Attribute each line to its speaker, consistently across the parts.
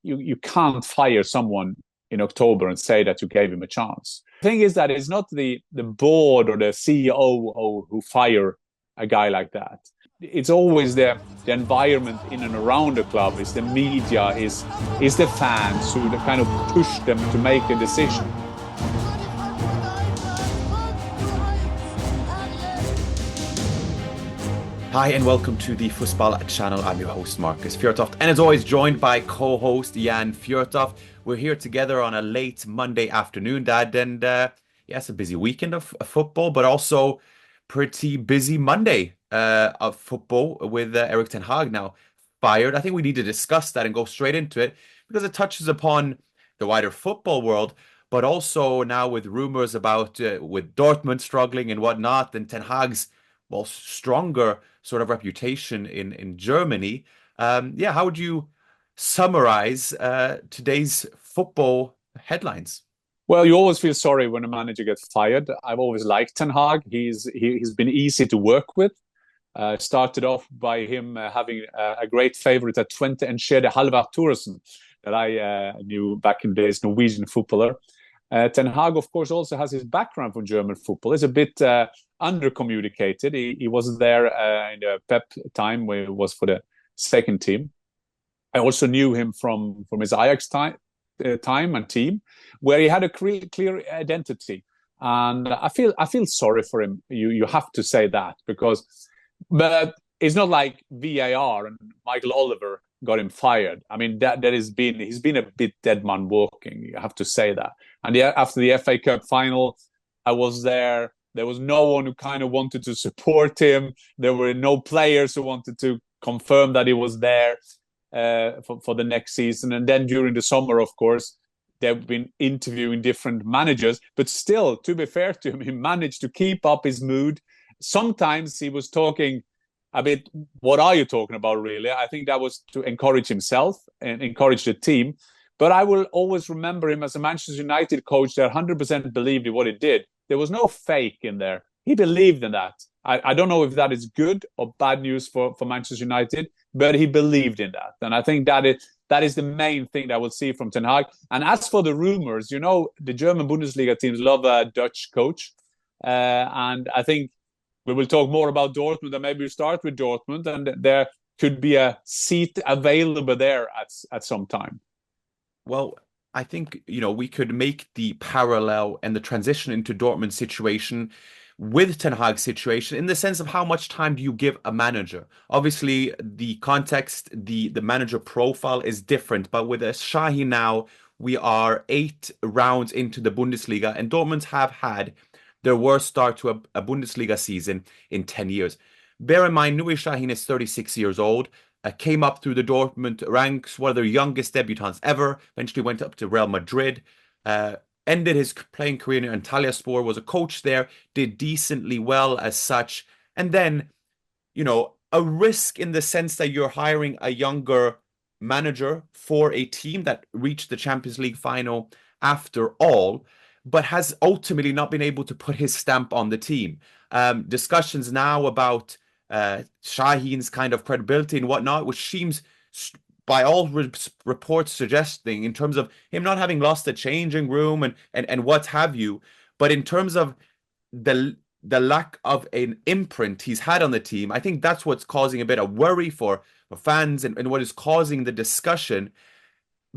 Speaker 1: you can't fire someone in October and say that you gave him a chance. The thing is that it's not the board or the CEO who fire a guy like that. It's always the environment in and around the club, is the media, is the fans who kind of push them to make a decision.
Speaker 2: Hi and welcome to the Fussball Channel. I'm your host Markus Fjørtoft, and as always joined by co-host Jan Fjørtoft. We're here together on a late Monday afternoon, Dad, and it's a busy weekend of football, but also pretty busy Monday of football with Erik ten Hag now fired. I think we need to discuss that and go straight into it because it touches upon the wider football world, but also now with rumors about with Dortmund struggling and whatnot, and ten Hag's stronger sort of reputation in Germany. How would you summarize today's football headlines?
Speaker 1: Well, you always feel sorry when a manager gets fired. I've always liked Ten Hag. He's been easy to work with. Started off by him having a great favorite at Twente and Skjede, Halvard Thoresen, that I knew back in the days, Norwegian footballer. Ten Hag, of course, also has his background from German football. He's a bit undercommunicated. He wasn't there in the Pep time where he was for the second team. I also knew him from his Ajax time and team, where he had a clear identity. And I feel sorry for him. You have to say that, but it's not like VAR and Michael Oliver got him fired. I mean, he's been a bit dead man walking. You have to say that. And after the FA Cup final, I was there. There was no one who kind of wanted to support him. There were no players who wanted to confirm that he was there for the next season. And then during the summer, of course, they've been interviewing different managers. But still, to be fair to him, he managed to keep up his mood. Sometimes he was talking a bit, what are you talking about, really? I think that was to encourage himself and encourage the team. But I will always remember him as a Manchester United coach that 100% believed in what he did. There was no fake in there. He believed in that. I don't know if that is good or bad news for Manchester United, but he believed in that. And I think that is the main thing that we'll see from Ten Hag. And as for the rumors, the German Bundesliga teams love a Dutch coach. And I think we will talk more about Dortmund, and maybe we start with Dortmund, and there could be a seat available there at some time.
Speaker 2: Well, I think, we could make the parallel and the transition into Dortmund's situation with Ten Hag's situation in the sense of how much time do you give a manager? Obviously, the context, the manager profile is different, but with Sahin now, we are 8 rounds into the Bundesliga, and Dortmund have had their worst start to a Bundesliga season in 10 years. Bear in mind, Sahin is 36 years old. Came up through the Dortmund ranks, one of their youngest debutants ever, eventually went up to Real Madrid, ended his playing career in Antalyaspor, was a coach there, did decently well as such. And then, a risk in the sense that you're hiring a younger manager for a team that reached the Champions League final after all, but has ultimately not been able to put his stamp on the team. Discussions now about Sahin's kind of credibility and whatnot, which seems, by all reports suggesting, in terms of him not having lost the changing room and what have you, but in terms of the lack of an imprint he's had on the team, I think that's what's causing a bit of worry for fans and what is causing the discussion.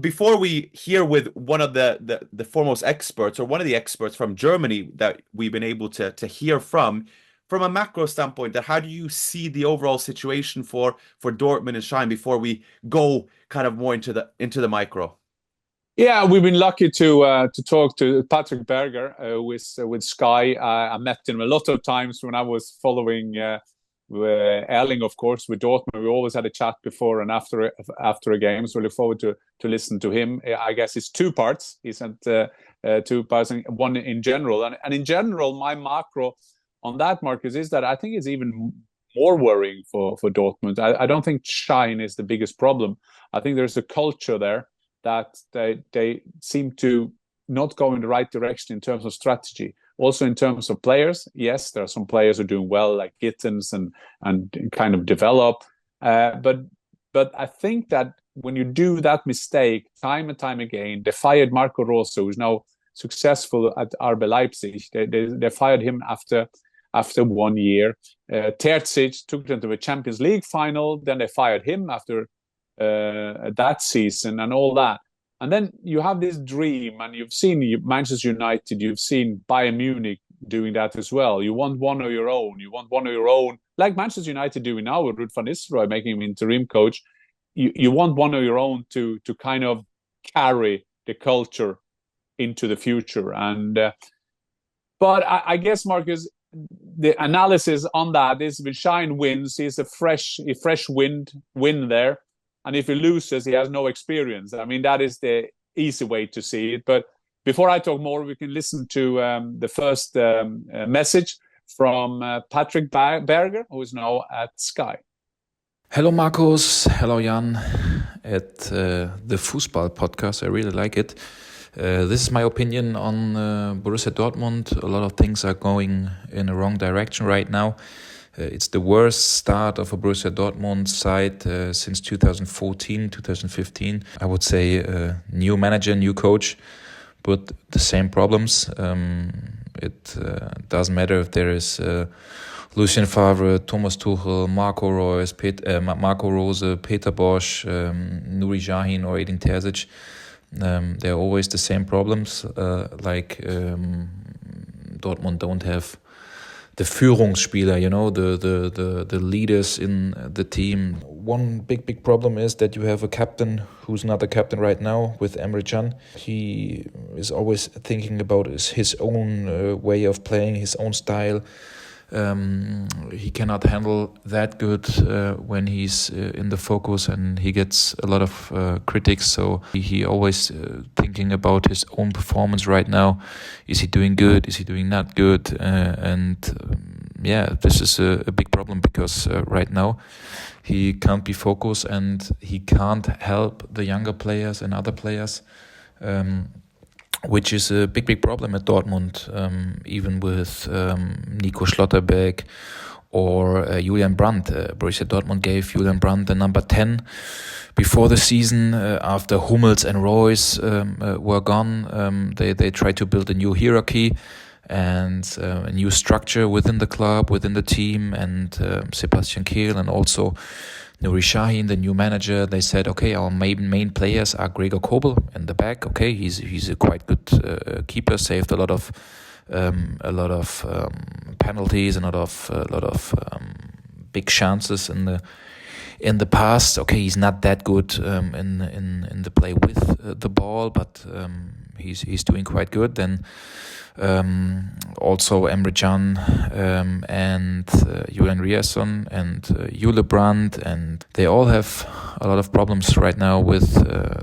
Speaker 2: Before we hear with one of the foremost experts, or one of the experts from Germany that we've been able to hear from a macro standpoint, that how do you see the overall situation for Dortmund and Sahin before we go kind of more into the micro?
Speaker 1: Yeah, we've been lucky to talk to Patrick Berger with Sky. I met him a lot of times when I was following Erling, of course, with Dortmund. We always had a chat before and after a game, so we look forward to listen to him. I guess it's 2 parts. He sent 2 parts, and one in general. And in general, my macro on that, Marcus, is that I think it's even more worrying for Dortmund. I don't think Sahin is the biggest problem. I think there's a culture there that they seem to not go in the right direction in terms of strategy. Also in terms of players, yes, there are some players who are doing well, like Gittens and kind of develop. But I think that when you do that mistake time and time again, they fired Marco Rose, who's now successful at RB Leipzig. They fired him after 1 year. Terzic took them to a Champions League final. Then they fired him after that season and all that. And then you have this dream, and you've seen Manchester United, you've seen Bayern Munich doing that as well. You want one of your own. You want one of your own, like Manchester United doing now with Ruud van Nistelrooy making him interim coach. You want one of your own to kind of carry the culture into the future. And but I guess, Marcus, the analysis on that is when Shine wins, he's a fresh wind there. And if he loses, he has no experience. I mean, that is the easy way to see it. But before I talk more, we can listen to the first message from Patrick Berger, who is now at Sky.
Speaker 3: Hello, Markus. Hello, Jan. At the Fussball podcast, I really like it. This is my opinion on Borussia Dortmund. A lot of things are going in the wrong direction right now. It's the worst start of a Borussia Dortmund side since 2014, 2015. I would say new manager, new coach, but the same problems. It doesn't matter if there is Lucien Favre, Thomas Tuchel, Marco Rose, Peter Bosz, Nuri Sahin or Edin Terzic. They're always the same problems, like Dortmund don't have the Führungsspieler, the leaders in the team. One big problem is that you have a captain who's not a captain right now with Emre Can. He is always thinking about his own way of playing, his own style. He cannot handle that good when he's in the focus, and he gets a lot of critics. So he always thinking about his own performance right now. Is he doing good? Is he doing not good? This is a big problem because right now he can't be focused and he can't help the younger players and other players. Which is a big problem at Dortmund, even with Nico Schlotterbeck or Julian Brandt. Borussia Dortmund gave Julian Brandt the number 10 before the season. After Hummels and Royce were gone, they tried to build a new hierarchy and a new structure within the club, within the team, and Sebastian Kehl and also Nuri Sahin, the new manager, they said, okay, our main players are Gregor Kobel in the back. Okay, he's a quite good keeper, saved a lot of penalties and a lot of big chances in the past. Okay, he's not that good in the play with the ball, but he's doing quite good. Then also Emre Can and Julian Riasson and Jule Brandt, and they all have a lot of problems right now with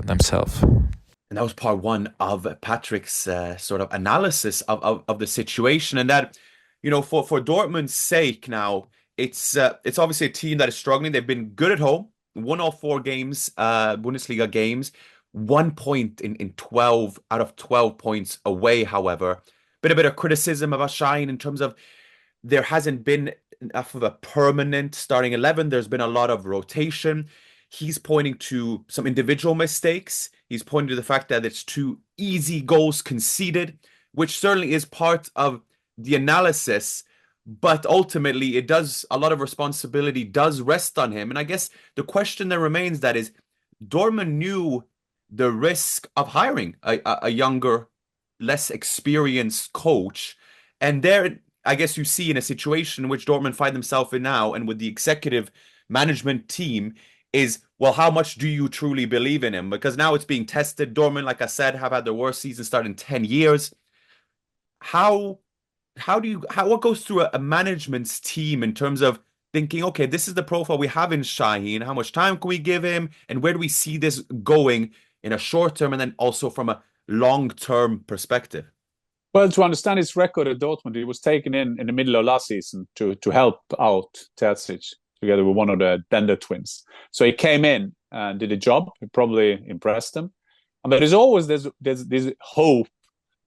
Speaker 3: themselves.
Speaker 2: And that was part one of Patrick's sort of analysis of the situation, and that, for Dortmund's sake now, it's obviously a team that is struggling. They've been good at home, won all 4 games, Bundesliga games, 1 point in 12 out of 12 points away. However, been a bit of criticism about Shine in terms of there hasn't been enough of a permanent starting 11. There's been a lot of rotation. He's pointing to some individual mistakes. He's pointing to the fact that it's 2 easy goals conceded, which certainly is part of the analysis. But ultimately, a lot of responsibility does rest on him. And I guess the question that remains that is, Dortmund knew the risk of hiring a younger, less experienced coach. And there, I guess you see in a situation in which Dortmund find themselves in now, and with the executive management team, is, well, how much do you truly believe in him? Because now it's being tested. Dortmund, like I said, have had their worst season start in 10 years. What goes through a management's team in terms of thinking, okay, this is the profile we have in Sahin, how much time can we give him, and where do we see this going in a short term and then also from a long-term perspective?
Speaker 1: Well, to understand his record at Dortmund, he was taken in the middle of last season to help out Terzic together with one of the Bender twins. So he came in and did a job. It probably impressed him. But there's always this hope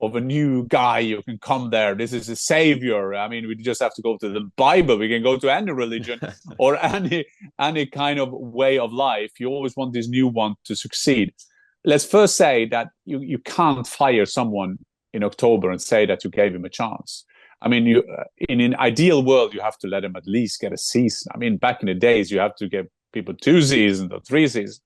Speaker 1: of a new guy who can come there. This is a savior. I mean, we just have to go to the Bible. We can go to any religion or any kind of way of life. You always want this new one to succeed. Let's first say that you can't fire someone in October and say that you gave him a chance. I mean, in an ideal world, you have to let him at least get a season. I mean, back in the days, you have to give people 2 seasons or 3 seasons.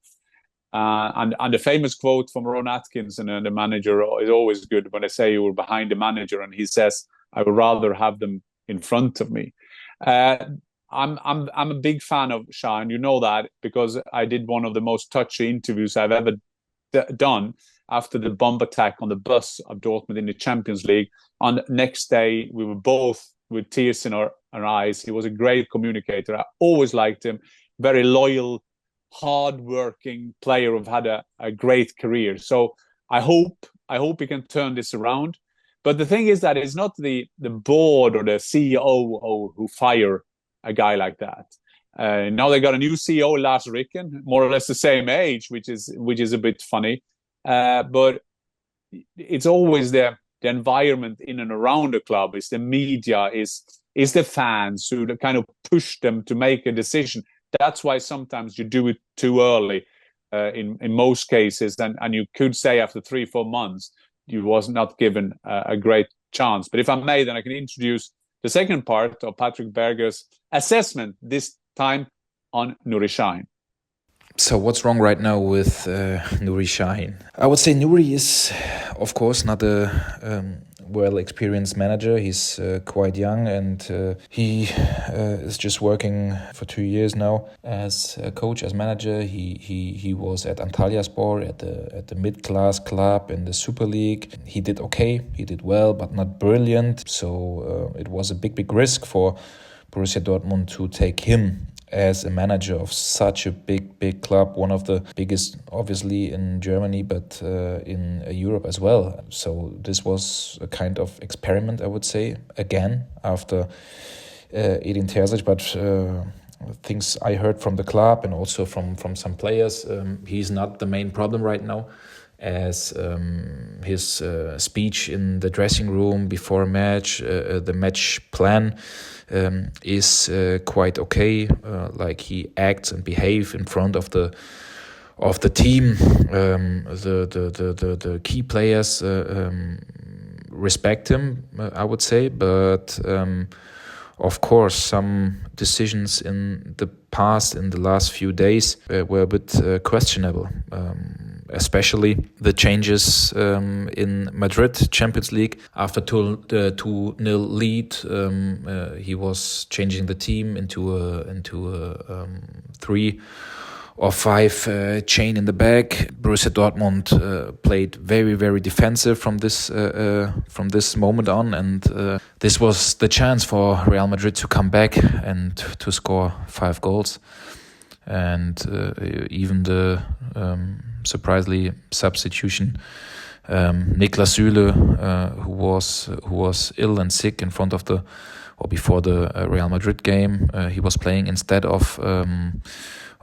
Speaker 1: And the famous quote from Ron Atkinson, the manager, is always good when they say you were behind the manager, and he says, "I would rather have them in front of me." I'm a big fan of Sahin. You know that because I did one of the most touchy interviews I've ever done after the bomb attack on the bus of Dortmund in the Champions League. On the next day, we were both with tears in our eyes. He was a great communicator. I always liked him. Very loyal, hard-working player who've had a great career. So I hope he can turn this around. But the thing is that it's not the board or the CEO who fire a guy like that. Now they got a new CEO, Lars Ricken, more or less the same age, which is a bit funny. But it's always the environment in and around the club, is the media, is the fans who kind of push them to make a decision. That's why sometimes you do it too early in most cases. And you could say after 3-4 months, you was not given a great chance. But if I may, then I can introduce the second part of Patrick Berger's assessment, this time on Nuri Sahin.
Speaker 3: So what's wrong right now with Nuri Sahin? I would say Nuri is, of course, not a well-experienced manager. He's quite young, and he is just working for 2 years now as a coach, as manager. He was at Antalyaspor, at the mid-class club in the Super League. He did okay, he did well, but not brilliant. So it was a big risk for Borussia Dortmund to take him as a manager of such a big club, one of the biggest, obviously, in Germany, but in Europe as well. So this was a kind of experiment, I would say, again, after Edin Terzic. But things I heard from the club and also from some players, he's not the main problem right now, as his speech in the dressing room before a match, the match plan, is quite okay. Like he acts and behaves in front of the team. The key players respect him, I would say, but of course some decisions in the past, in the last few days, were a bit questionable. Especially the changes in Madrid Champions League after the 2-0 lead. He was changing the team into a 3 or 5 chain in the back. Borussia Dortmund played very defensive from this moment on, and this was the chance for Real Madrid to come back and to score 5 goals. And even the surprisingly substitution, Niklas Süle, who was ill and sick in front of before the Real Madrid game, he was playing instead of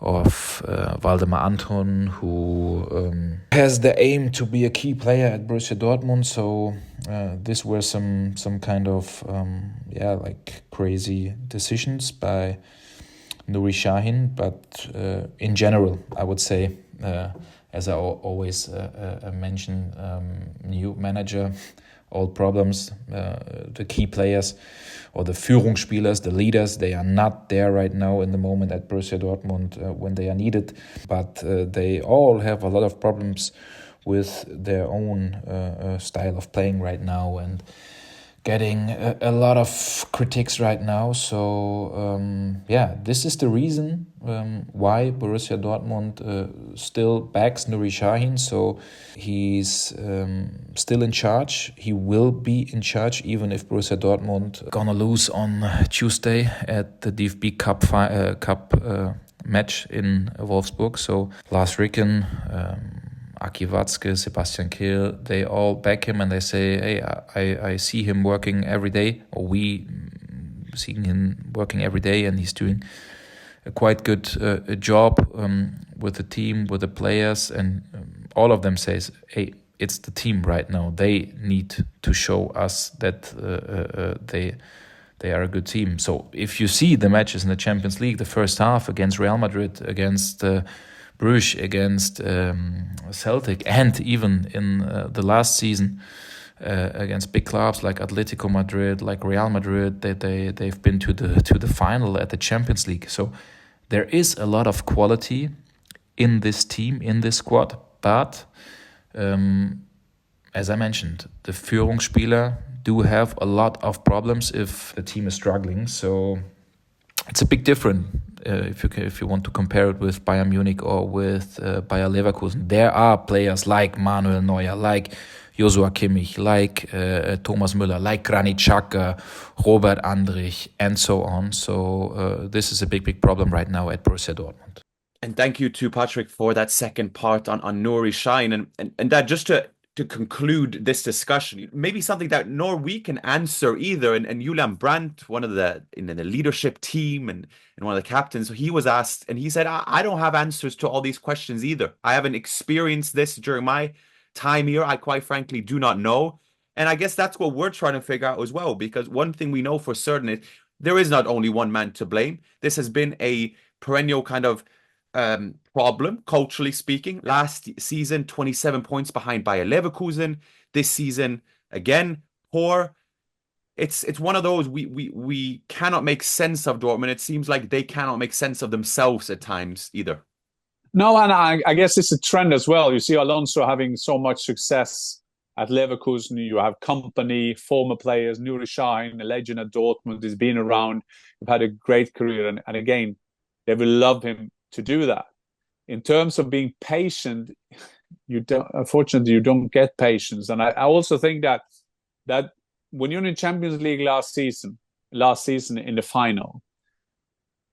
Speaker 3: Waldemar Anton, who has the aim to be a key player at Borussia Dortmund. So these were some kind of like crazy decisions by Nuri Sahin, but in general, I would say, as I always mention, new manager, old problems, the key players or the Führungsspielers, the leaders, they are not there right now in the moment at Borussia Dortmund when they are needed, but they all have a lot of problems with their own style of playing right now and getting a lot of critiques right now. So this is the reason why Borussia Dortmund still backs Nuri Sahin. So he's still in charge. He will be in charge even if Borussia Dortmund gonna lose on Tuesday at the DFB Cup match in Wolfsburg. So Lars Ricken, Aki Watzke, Sebastian Kehl, they all back him and they say, hey, I see him working every day, or we seeing him working every day, and he's doing a quite good job with the team, with the players, and all of them says, hey, it's the team right now. They need to show us that they are a good team. So if you see the matches in the Champions League, the first half against Real Madrid, against Bruges, against Celtic, and even in the last season against big clubs like Atletico Madrid, like Real Madrid, they've been to the final at the Champions League. So there is a lot of quality in this team, in this squad, but as I mentioned, the Führungsspieler do have a lot of problems if the team is struggling. So it's a big difference if you want to compare it with Bayern Munich or with Bayer Leverkusen. There are players like Manuel Neuer, like Joshua Kimmich, like Thomas Müller, like Granit Xhaka, Robert Andrich, and so on. So this is a big problem right now at Borussia Dortmund.
Speaker 2: And thank you to Patrick for that second part on Nuri Sahin. And that just to conclude this discussion, maybe something that nor we can answer either. And Julian Brandt, one of in the leadership team and one of the captains, so he was asked and he said, I don't have answers to all these questions either. I haven't experienced this during my time here. I quite frankly do not know. And I guess that's what we're trying to figure out as well, because one thing we know for certain is there is not only one man to blame. This has been a perennial kind of problem, culturally speaking. Last season, 27 points behind Bayer Leverkusen. This season, again, poor. It's one of those we cannot make sense of Dortmund. It seems like they cannot make sense of themselves at times either.
Speaker 1: No, and I guess it's a trend as well. You see Alonso having so much success at Leverkusen. You have company, former players, Nuri Sahin, a legend at Dortmund, has been around, had a great career. And again, they will love him to do that. In terms of being patient, unfortunately, you don't get patience. And I also think that when you're in Champions League last season in the final,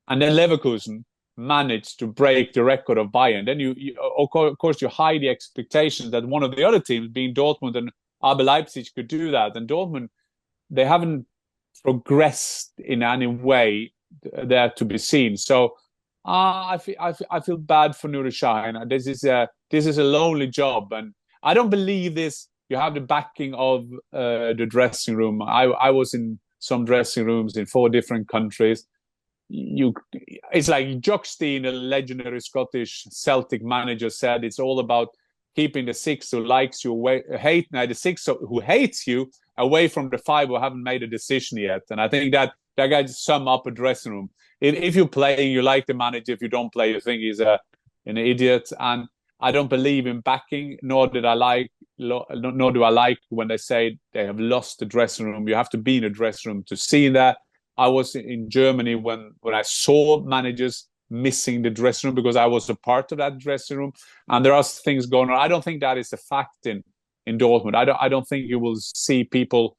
Speaker 1: and then Leverkusen managed to break the record of Bayern, then you of course you hide the expectations that one of the other teams, being Dortmund and RB Leipzig, could do that. And Dortmund, they haven't progressed in any way there to be seen. So I feel bad for Nuri Sahin. This is a lonely job, and I don't believe this. You have the backing of the dressing room. I was in some dressing rooms in 4 different countries. It's like Jock Stein, a legendary Scottish Celtic manager, said it's all about keeping the 6 who likes you away, the 6 who hates you away from the 5 who haven't made a decision yet. And I think that guy just sum up a dressing room. If you play, you like the manager. If you don't play, you think he's an idiot. And I don't believe in backing, nor do I like when they say they have lost the dressing room. You have to be in a dressing room to see that. I was in Germany when I saw managers missing the dressing room because I was a part of that dressing room, and there are things going on. I don't think that is a fact in Dortmund. I don't think you will see people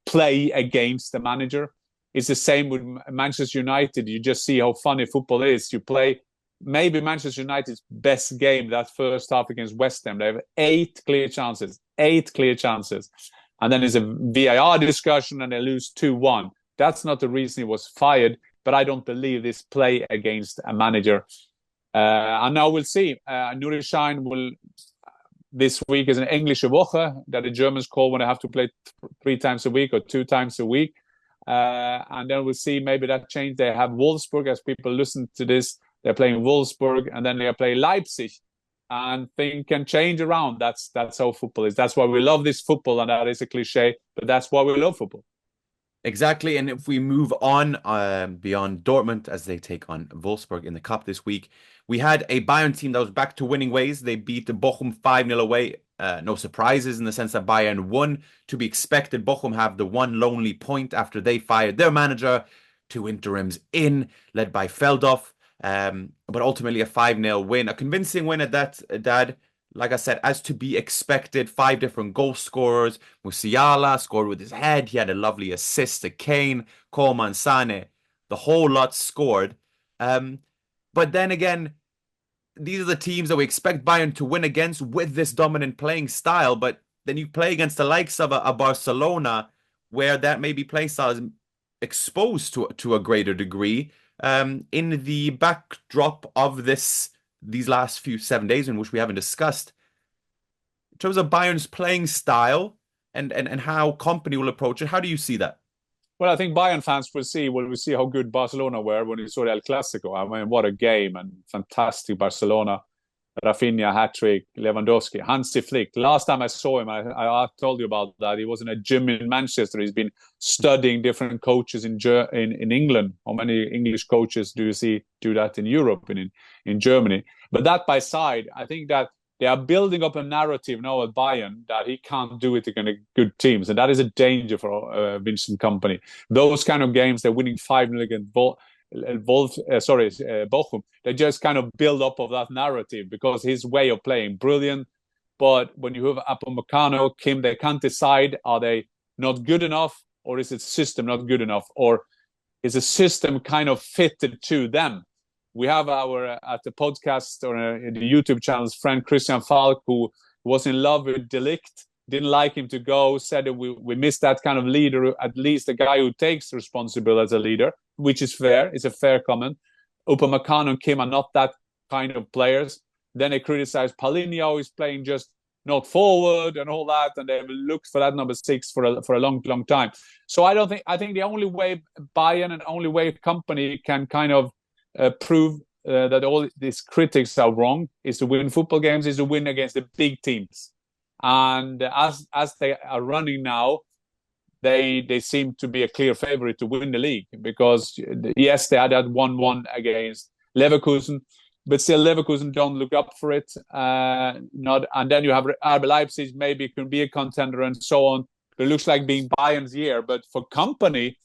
Speaker 1: play against the manager. It's the same with Manchester United. You just see how funny football is. You play maybe Manchester United's best game that first half against West Ham. They have 8 clear chances, and then there's a VAR discussion and they lose 2-1. That's not the reason he was fired, but I don't believe this play against a manager. And now we'll see. Nuri Sahin will, this week is an Englische Woche that the Germans call when they have to play 3 times a week or 2 times a week. And then we'll see maybe that change. They have Wolfsburg, as people listen to this. They're playing Wolfsburg, and then they play Leipzig. And things can change around. That's how football is. That's why we love this football, and that is a cliche, but that's why we love football.
Speaker 2: Exactly. And if we move on beyond Dortmund as they take on Wolfsburg in the Cup this week, we had a Bayern team that was back to winning ways. They beat Bochum 5-0 away. No surprises in the sense that Bayern won. To be expected, Bochum have the one lonely point after they fired their manager. 2 interims in, led by Feldhoff. But ultimately a 5-0 win. A convincing win at that, Dad. Like I said, as to be expected, 5 different goal scorers. Musiala scored with his head. He had a lovely assist to Kane, Coleman, Sane. The whole lot scored. But then again, these are the teams that we expect Bayern to win against with this dominant playing style. But then you play against the likes of a Barcelona, where that maybe playing style is exposed to a greater degree. In the backdrop of these last few 7 days in which we haven't discussed, terms of Bayern's playing style and how company will approach it, how do you see that?
Speaker 1: Well, I think Bayern fans will see how good Barcelona were when we saw the El Clasico. I mean, what a game, and fantastic Barcelona. Rafinha, hat-trick, Lewandowski, Hansi Flick. Last time I saw him, I told you about that. He was in a gym in Manchester. He's been studying different coaches in England. How many English coaches do you see do that in Europe and in Germany? But that by side, I think that they are building up a narrative now at Bayern that he can't do it against good teams. And that is a danger for Vincent Kompany. Those kind of games, they're winning 5-0 against Bochum. They just kind of build up of that narrative because his way of playing, brilliant. But when you have Upamecano, Kim, they can't decide, are they not good enough, or is the system not good enough, or is the system kind of fitted to them? We have our, at the podcast or the YouTube channel's friend Christian Falk, who was in love with De Ligt, didn't like him to go, said that we missed that kind of leader, at least a guy who takes responsibility as a leader, which is fair. It's a fair comment. Upamecano and Kim are not that kind of players. Then they criticize Paulinho, who's playing just not forward and all that, and they've looked for that number 6 for a long time. So I think the only way Bayern and only way Kompany can kind of prove that all these critics are wrong is to win football games, is to win against the big teams. And as they are running now, they seem to be a clear favorite to win the league, because yes, they had that 1-1 against Leverkusen, but still Leverkusen don't look up for it. And then you have RB Leipzig, maybe can be a contender and so on. It looks like being Bayern's year, but for Kompany,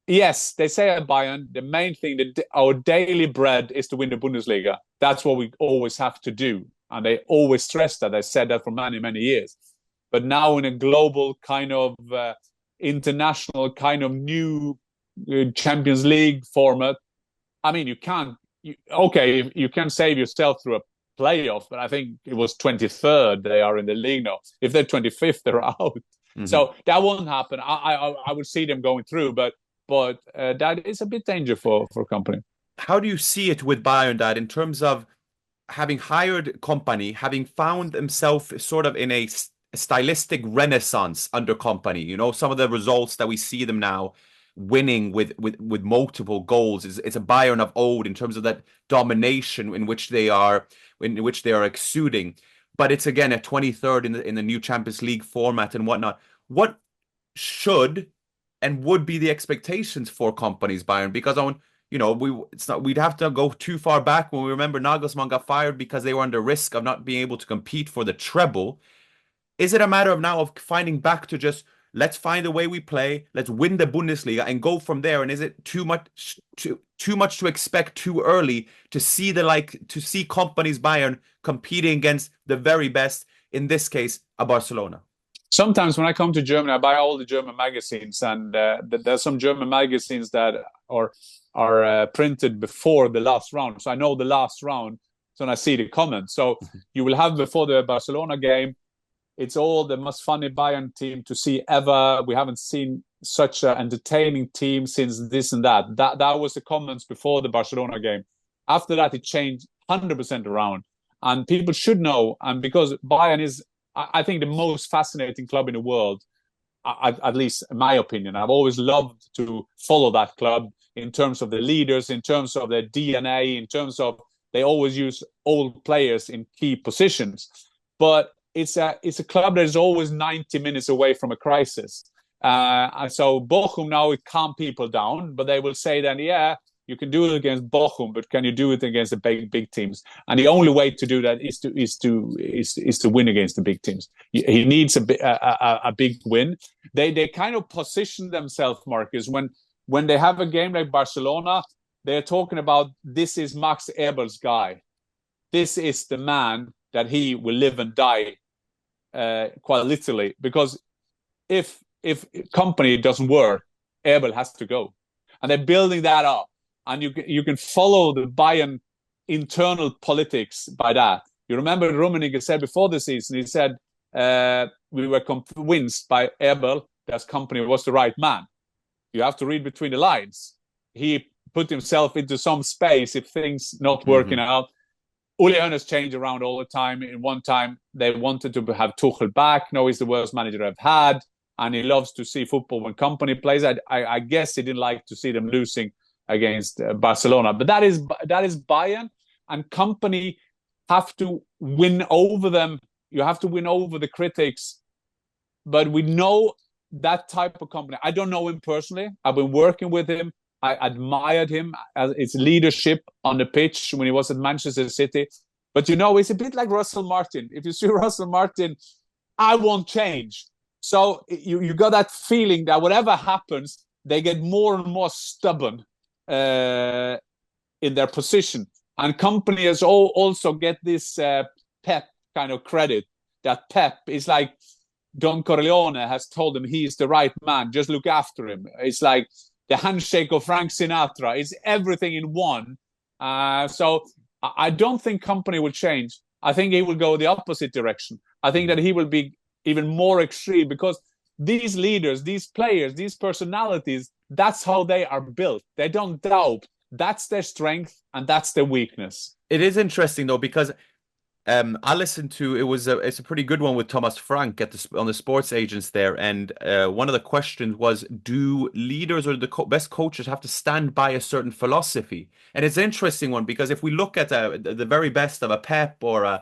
Speaker 1: yes, they say at Bayern, the main thing, that our daily bread is to win the Bundesliga. That's what we always have to do. And they always stress that. They said that for many, many years. But now in a global kind of international kind of new Champions League format, I mean, you can save yourself through a playoff, but I think it was 23rd they are in the league now. If they're 25th, they're out. Mm-hmm. So that won't happen. I would see them going through, but that is a bit danger for Kompany.
Speaker 2: How do you see it with Bayern, Dad, in terms of having hired Kompany, having found himself sort of in a stylistic renaissance under Kompany? You know, some of the results that we see them now winning with multiple goals is a Bayern of old in terms of that domination in which they are exuding. But it's again a 23rd in the new Champions League format and whatnot. What should and would be the expectations for Kompany's Bayern? Because we'd have to go too far back when we remember Nagelsmann got fired because they were under risk of not being able to compete for the treble. Is it a matter of now of finding back to just let's find the way we play, let's win the Bundesliga and go from there? And is it too much to expect too early to see Kompany's Bayern competing against the very best, in this case, a Barcelona?
Speaker 1: Sometimes when I come to Germany, I buy all the German magazines, and there's some German magazines that are printed before the last round. So I know the last round, so when I see the comments. So you will have before the Barcelona game, it's all the most funny Bayern team to see ever. We haven't seen such an entertaining team since this and that. That was the comments before the Barcelona game. After that, it changed 100% around. And people should know, and because Bayern is, I think, the most fascinating club in the world, at least in my opinion. I've always loved to follow that club in terms of the leaders, in terms of their DNA, in terms of they always use old players in key positions. But it's a club that is always 90 minutes away from a crisis. And so Bochum now, it calms people down, but they will say then, yeah, you can do it against Bochum, but can you do it against the big teams? And the only way to do that is to win against the big teams. He needs a big win. They kind of position themselves, Marcus, when they have a game like Barcelona, they're talking about this is Max Eberl's guy. This is the man that he will live and die, quite literally. Because if Kompany doesn't work, Eberl has to go, and they're building that up. And you can follow the Bayern internal politics by that. You remember Rummenigge said before the season, he said, we were convinced by Eberl that Kompany was the right man. You have to read between the lines. He put himself into some space if things not working out. Uli Hoeneß changed around all the time. In one time, they wanted to have Tuchel back. No, he's the worst manager I've had. And he loves to see football when company plays. I guess he didn't like to see them losing against Barcelona. But that is Bayern, and company have to win over them. You have to win over the critics. But we know that type of company. I don't know him personally. I've been working with him. I admired him as his leadership on the pitch when he was at Manchester City. But it's a bit like Russell Martin. If you see Russell Martin, I won't change. So you got that feeling that whatever happens, they get more and more stubborn in their position. And companies also get this Pep kind of credit, that Pep is like Don Corleone has told him he's the right man. Just look after him. It's like the handshake of Frank Sinatra. It's everything in one. So I don't think company will change. I think he will go the opposite direction. I think that he will be even more extreme, because these leaders, these players, these personalities, that's how they are built. They don't doubt. That's their strength and that's their weakness.
Speaker 2: It is interesting though, because I listened to it's a pretty good one with Thomas Frank on the sports agents there, and one of the questions was, do leaders or the best coaches have to stand by a certain philosophy? And it's an interesting one, because if we look at the very best of a Pep or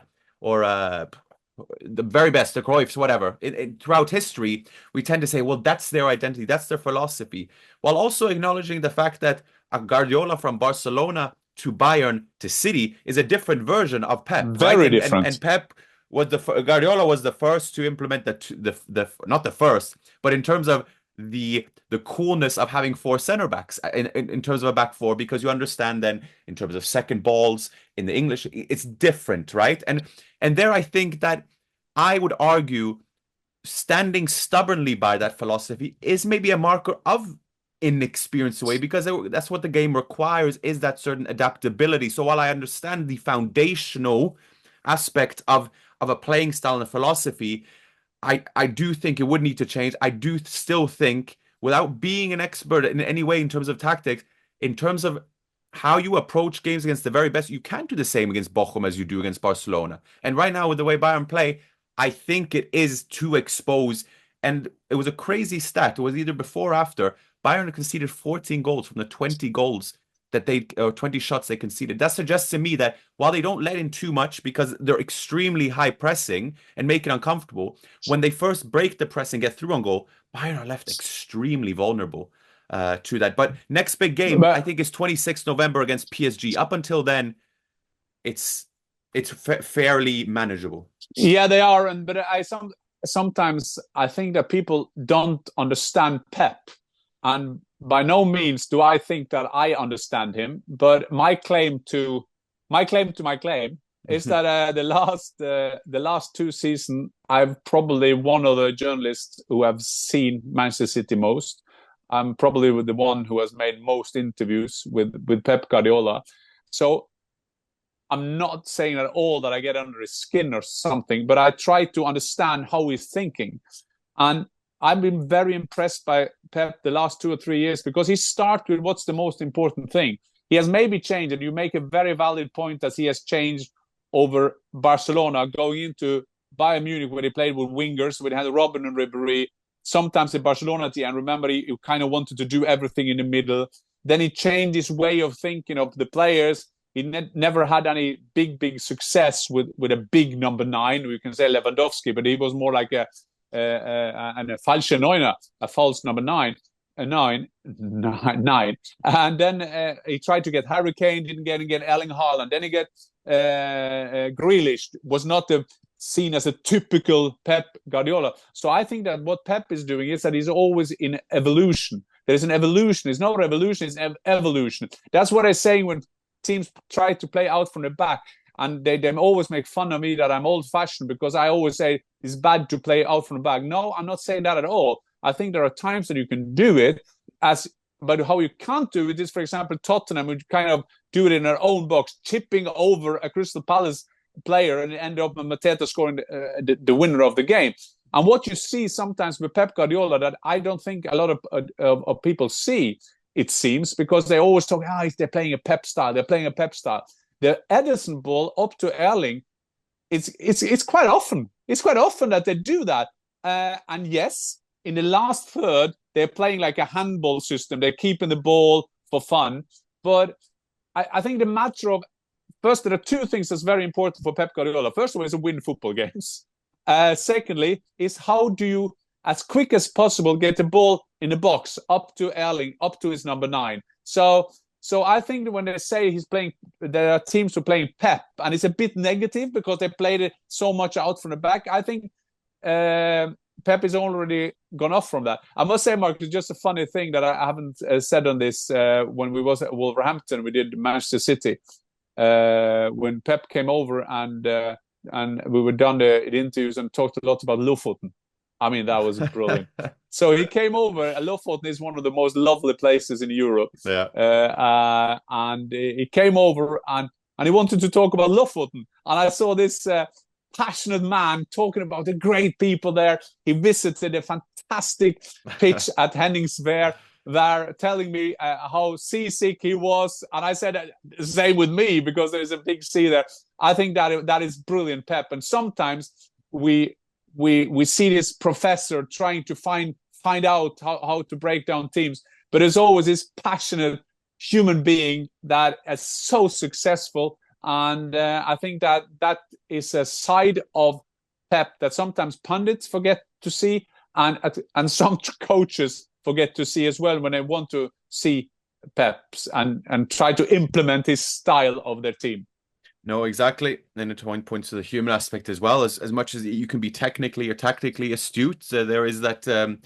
Speaker 2: the very best, the Cruyffs, whatever, throughout history, we tend to say, well, that's their identity, that's their philosophy, while also acknowledging the fact that a Guardiola from Barcelona to Bayern to City is a different version of Pep.
Speaker 1: Very different.
Speaker 2: And Pep was Guardiola was the first to implement not the first, but in terms of the coolness of having four center backs in terms of a back four, because you understand then in terms of second balls in the English, it's different, right? And there I think that I would argue standing stubbornly by that philosophy is maybe a marker of inexperienced way, because that's what the game requires, is that certain adaptability. So while I understand the foundational aspect of a playing style and a philosophy, I do think it would need to change. I do still think, without being an expert in any way in terms of tactics, in terms of how you approach games against the very best, you can't do the same against Bochum as you do against Barcelona. And right now, with the way Bayern play, I think it is too exposed. And it was a crazy stat. It was either before or after. Bayern conceded 14 goals from the 20 goals that 20 shots they conceded. That suggests to me that while they don't let in too much because they're extremely high pressing and make it uncomfortable, when they first break the press and get through on goal, Bayern are left extremely vulnerable to that. But next big game, I think, is 26th November against PSG. Up until then, it's fairly manageable.
Speaker 1: Yeah, they are. But sometimes I think that people don't understand Pep. And by no means do I think that I understand him. But my claim is that the last two seasons, I'm probably one of the journalists who have seen Manchester City most. I'm probably the one who has made most interviews with Pep Guardiola. So I'm not saying at all that I get under his skin or something, but I try to understand how he's thinking. And I've been very impressed by Pep the last 2 or 3 years, because he starts with what's the most important thing. He has maybe changed, and you make a very valid point that he has changed over Barcelona, going into Bayern Munich where he played with wingers, where he had Robben and Ribéry. Sometimes in Barcelona at the end, remember, he kind of wanted to do everything in the middle. Then he changed his way of thinking of the players. He never had any big success with a big number 9. We can say Lewandowski, but he was more like a falsche Neuner, a false number 9. And then he tried to get Harry Kane, didn't get Erling Haaland. Then he get Grealish, was not seen as a typical Pep Guardiola. So I think that what Pep is doing is that he's always in evolution. There's an evolution. It's not revolution, it's evolution. That's what I'm saying when teams try to play out from the back. And they always make fun of me that I'm old-fashioned, because I always say it's bad to play out from the back. No, I'm not saying that at all. I think there are times that you can do it, but how you can't do it is, for example, Tottenham would kind of do it in their own box, chipping over a Crystal Palace player, and end up with Mateta scoring the winner of the game. And what you see sometimes with Pep Guardiola that I don't think a lot of people see, it seems, because they always talk, they're playing a Pep style. They're playing a Pep style. the Ederson ball up to Erling, it's quite often. It's quite often that they do that. And yes, in the last third, they're playing like a handball system. They're keeping the ball for fun. But I think the matter of, first, there are two things that's very important for Pep Guardiola. First of all, is to win football games. Secondly, is how do you, as quick as possible, get the ball in the box up to Erling, up to his number 9. So I think that when they say he's playing, there are teams who are playing Pep, and it's a bit negative because they played it so much out from the back. I think Pep is already gone off from that. I must say, Mark, it's just a funny thing that I haven't said on this. When we was at Wolverhampton, we did Manchester City. When Pep came over and we were done the interviews and talked a lot about Lofoten. I mean, that was brilliant. So he came over. Lofoten is one of the most lovely places in Europe.
Speaker 2: Yeah.
Speaker 1: And he came over and he wanted to talk about Lofoten. And I saw this passionate man talking about the great people there. He visited a fantastic pitch at Henningsvær there, telling me how seasick he was. And I said, same with me, because there's a big sea there. I think that is brilliant, Pep. And sometimes we see this professor trying to find out how to break down teams, but there's always this passionate human being that is so successful. And I think that is a side of Pep that sometimes pundits forget to see, and some coaches forget to see as well when they want to see Pep's and try to implement his style of their team.
Speaker 2: No, exactly. And it points to the human aspect as well. As much as you can be technically or tactically astute, there is that, the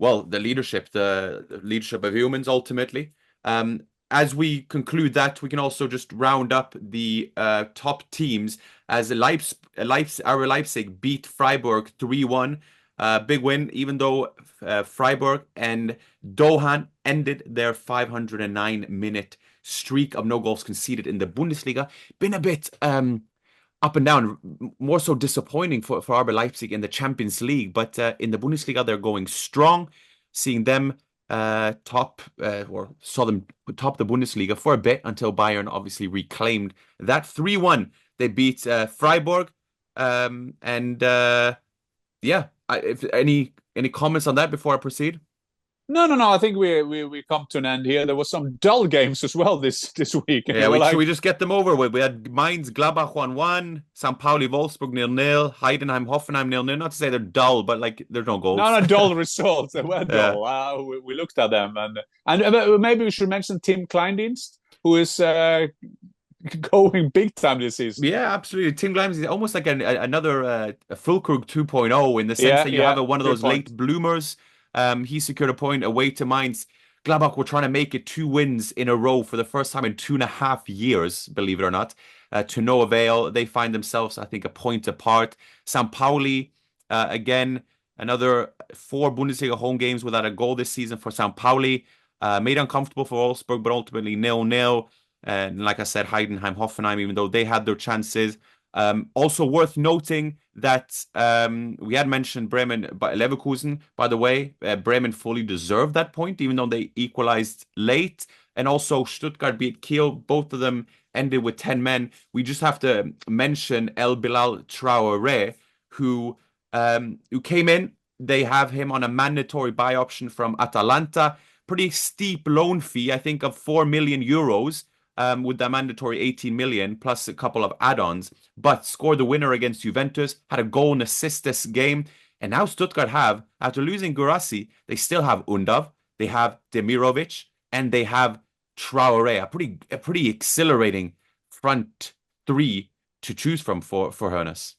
Speaker 2: leadership of humans ultimately. As we conclude that, we can also just round up the top teams as RB Leipzig beat Freiburg 3-1. Big win, even though Freiburg and Dohan ended their 509-minute streak of no goals conceded in the Bundesliga. Been a bit up and down, more so disappointing for RB Leipzig in the Champions League, but in the Bundesliga they're going strong. Seeing them saw them top the Bundesliga for a bit until Bayern obviously reclaimed that 3-1. They beat Freiburg, if any comments on that before I proceed?
Speaker 1: No. I think we come to an end here. There was some dull games as well this week.
Speaker 2: Yeah, should we just get them over with? We had Mainz, Gladbach 1-1, St. Pauli, Wolfsburg 0-0, Heidenheim, Hoffenheim 0-0. Not to say they're dull, but like there's no goals.
Speaker 1: No, dull results. They were dull. Yeah. We looked at them, and maybe we should mention Tim Kleindienst, who is going big time this season.
Speaker 2: Yeah, absolutely. Tim Kleindienst is almost like another Füllkrug 2.0 in the sense that you have one of those late bloomers. He secured a point away to Mainz. Gladbach were trying to make it 2 wins in a row for the first time in 2.5 years, believe it or not, to no avail. They find themselves, I think, a point apart. St. Pauli, again, another 4 Bundesliga home games without a goal this season for St. Pauli. Made uncomfortable for Wolfsburg, but ultimately 0-0. And like I said, Heidenheim, Hoffenheim, even though they had their chances. Also worth noting that we had mentioned Bremen, Leverkusen, by the way. Bremen fully deserved that point, even though they equalized late. And also Stuttgart beat Kiel. Both of them ended with 10 men. We just have to mention El Bilal Traoré, who came in. They have him on a mandatory buy option from Atalanta. Pretty steep loan fee, I think, of 4 million euros. With the mandatory 18 million plus a couple of add-ons, but scored the winner against Juventus, had a goal and assist this game. And now Stuttgart have, after losing Guirassy, they still have Undav, they have Demirovic, and they have Traoré, a pretty exhilarating front 3 to choose from for Hoeneß.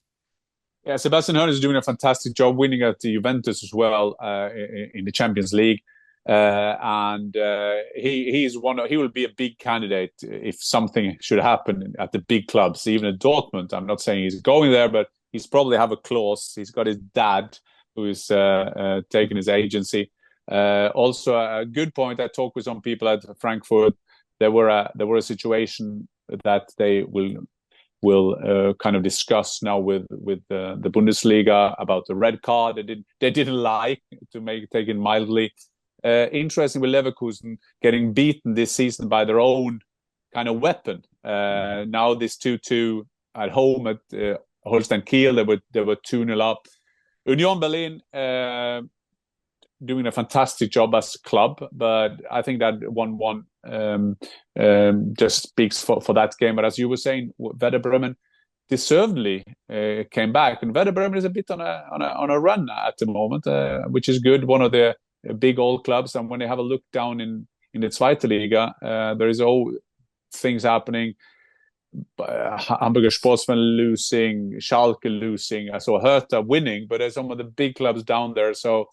Speaker 1: Yeah, Sebastian Hoeneß is doing a fantastic job, winning at the Juventus as well in the Champions League. He will be a big candidate if something should happen at the big clubs, even at Dortmund. I'm not saying he's going there, but he's probably have a clause. He's got his dad who is taking his agency. Also, a good point. I talked with some people at Frankfurt. There were a situation that they will kind of discuss now with the Bundesliga about the red card. They didn't like, to take it mildly. Interesting with Leverkusen getting beaten this season by their own kind of weapon. Now this 2-2 at home at Holstein Kiel, they were 2-0 up. Union Berlin doing a fantastic job as a club, but I think that 1-1 just speaks for that game. But as you were saying, Werder Bremen deservedly came back, and Werder Bremen is a bit on a run at the moment, which is good. One of the big old clubs, and when they have a look down in the Zweite Liga, there is all things happening. Hamburger Sportsman losing, Schalke losing. I saw Hertha winning, but there's some of the big clubs down there, so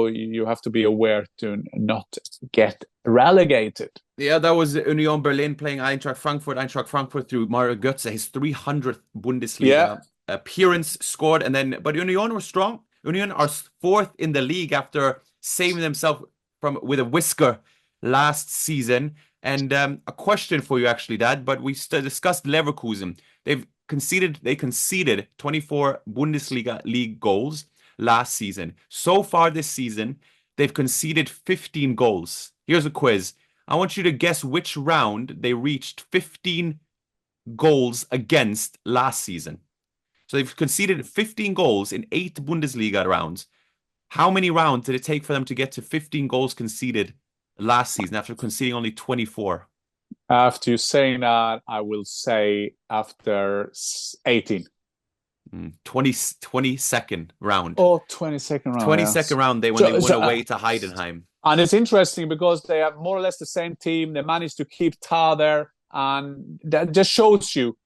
Speaker 1: you have to be aware to not get relegated.
Speaker 2: Yeah, that was Union Berlin playing Eintracht Frankfurt. Eintracht Frankfurt through Mario Götze, his 300th Bundesliga appearance scored. But Union were strong. Union are 4th in the league after saving themselves with a whisker last season. And a question for you, actually, Dad. But we discussed Leverkusen. They conceded 24 Bundesliga league goals last season. So far this season, they've conceded 15 goals. Here's a quiz. I want you to guess which round they reached 15 goals against last season. So they've conceded 15 goals in 8 Bundesliga rounds. How many rounds did it take for them to get to 15 goals conceded last season after conceding only 24?
Speaker 1: After you saying that, I will say after 18.
Speaker 2: 22nd round.
Speaker 1: Oh, 22nd round.
Speaker 2: 22nd round they went away to Heidenheim.
Speaker 1: And it's interesting because they have more or less the same team. They managed to keep Tar there, and that just shows you,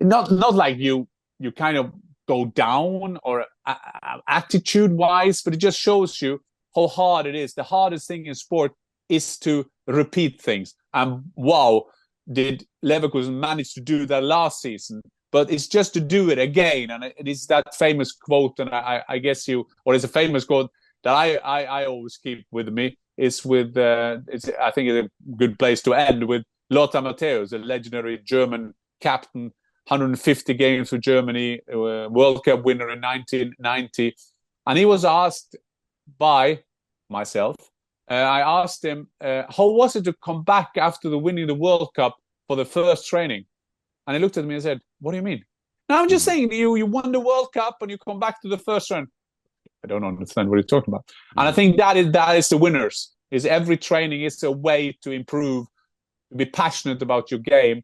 Speaker 1: not like you kind of go down or attitude-wise, but it just shows you how hard it is. The hardest thing in sport is to repeat things. And wow, did Leverkusen manage to do that last season? But it's just to do it again. And it is that famous quote, and I guess it's a famous quote that I always keep with me. It's with, I think it's a good place to end with Lothar Matthäus, a legendary German captain, 150 games for Germany, World Cup winner in 1990. And he was asked by myself, I asked him, how was it to come back after winning the World Cup for the first training? And he looked at me and said, what do you mean? No, I'm just saying, you won the World Cup and you come back to the first round. I don't understand what you're talking about. And I think that is the winners. Is every training is a way to improve, to be passionate about your game.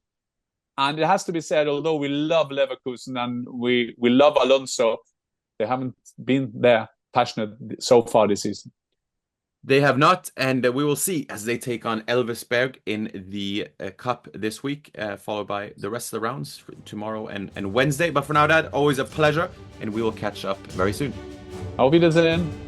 Speaker 1: And it has to be said, although we love Leverkusen and we love Alonso, they haven't been there passionate so far this season.
Speaker 2: They have not, and we will see as they take on Elversberg in the Cup this week, followed by the rest of the rounds tomorrow and Wednesday. But for now, Dad, always a pleasure, and we will catch up very soon.
Speaker 1: Auf Wiedersehen.